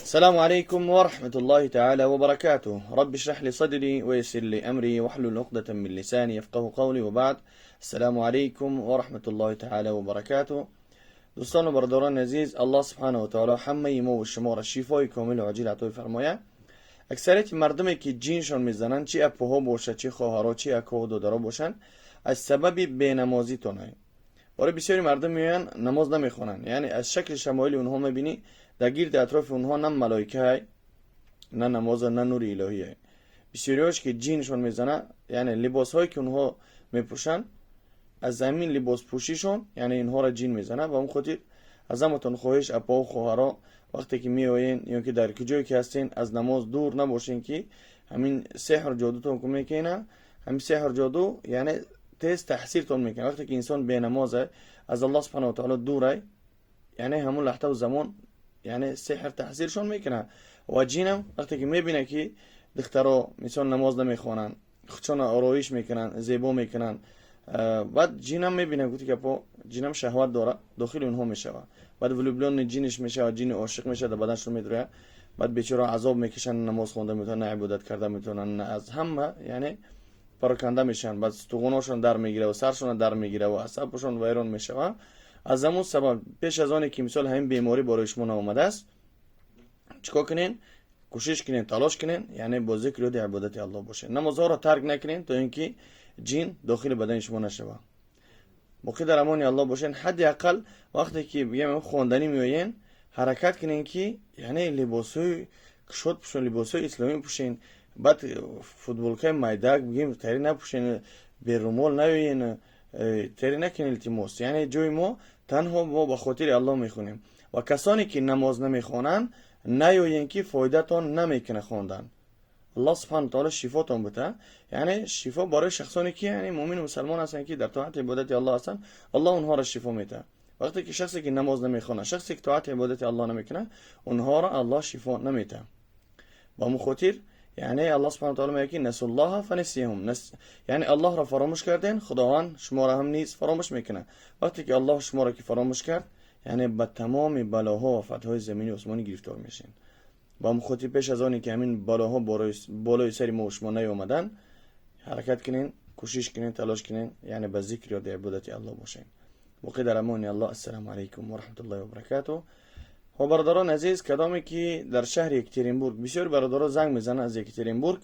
السلام عليكم ورحمة الله تعالى وبركاته. رب اشرح لي صدري ويسر لي أمري واحلل عقدة من لساني يفقه قولي وبعد. السلام عليكم ورحمة الله تعالى وبركاته. دوستان و برادران عزیز، الله سبحانه و تعالی همه ما و شما را شفای کامل و عاجل عطا فرماید. اکثریت مردمی که جینشون میزنن، چی اپوها باشه، چی خواهرها، چی اکا و دادرها باشن، از سبب بینمازی تونه. برای بسیاری مردم میان نماز نمیخونن، یعنی از شکل شمایل اونها میبینی در گرد اطراف اونها نه ملائکه های، نه نماز، نه نور الهی های. بسیاریاش که جینشون میزنه، یعنی لباس هایی که اونها میپوشن از زمین لباس پوشیشون، یعنی اینها را جین میزنه. و اون خاطر از همتون خواهش اپا و خواهرها وقتی که میآیین یا که در کجایی که هستین از نماز دور نباشین که همین سحر جادوتون که میکنه، همین سحر جادو یعنی تیز تحصیلتون میکنه. وقتی که انسان بی نمازه از الله سبحانه و تعالی دوره، یعنی همون لحظه و زمان یعنی سحر تحصیلشون میکنه. و جینم وقتی که میبینه که دخترها مثلا نماز نمیخوانن، خودشون آرایش میکنن، زیبا میکنن، بعد جینم میبینه گویی که جینم شهوت داره، داخل اونها میشوه، بعد ولوبلون جینش میشه و جین عاشق میشه، در بدنش رو میدره، بعد بیچاره عذاب میکشن، نماز خونده میتونن، نه عبادت کرده میتونن، نه از همه یعنی پراکنده میشن، بعد استخوناشون در میگیره و سرشون در میگیره و عصبشون ویران میشه. از همون سبب پیش از آنی که مثال همین بیماری برای شما اومده است، چیکار کنین؟ کوشش کنین، تلاش کنین، یعنی با ذکر و عبادت الله باشین. نمازها را ترک نکنین تا اینکه جین داخل بدن شما نشوه. موقع در امان الله باشین. حداقل وقتی که بگم خواندنی میایین حرکت کنین که یعنی لباسای کشوت پوشین، لباسای اسلامی پوشین. بعد فوتبالکای میدک بگیم تری نپوشین، به رومال نیاین، تری نکنین التماس. یعنی جای ما تنها ما به خاطر الله میخونیم. و کسانی که نماز نمیخوانن نیاین که فایدهتون نمیکنه خواندن. الله سبحانه و تعالی شفاتون بده، یعنی شفا برای شخصانی که یعنی مؤمن و مسلمان هستن که در طاعت عبادت الله هستن، الله اونها را شفا میده. وقتی که شخصی که نماز نمیخونه، شخصی که طاعت عبادت الله نمیکنه، اونها را الله شفا نمیده. با مخاطر یعنی الله سبحانه و تعالی میگه نسوا الله فنسیهم، یعنی الله را فراموش کردین، خداوند شما را هم نیز فراموش میکنه. وقتی که الله شما را که فراموش کرد، یعنی به تمام بلاها و فتحهای زمینی و آسمانی گرفتار میشین. با مخاطب پیش از آنی که همین بالاها بالای سری ما و شما نیومدن، حرکت کنین، کوشش کنین، تلاش کنین، یعنی به ذکر و عبادت الله باشین. موقع در امان الله. السلام علیکم و رحمت الله و برکاته. و برادران عزیز، کدامی که در شهر یکترینبورگ، بسیار برادران زنگ میزنن از یکترینبورگ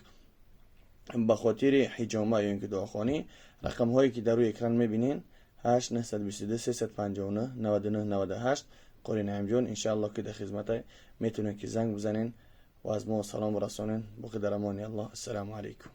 به خاطر حجامه یا اینکه دعاخوانی، رقم هایی که در روی اکران میبینین 8 922 359 99 98 قاری نعیم جان، انشاءالله که در خدمت میتونین که زنگ بزنین و از ما سلام برسونین. بقدر امان الله. السلام علیکم.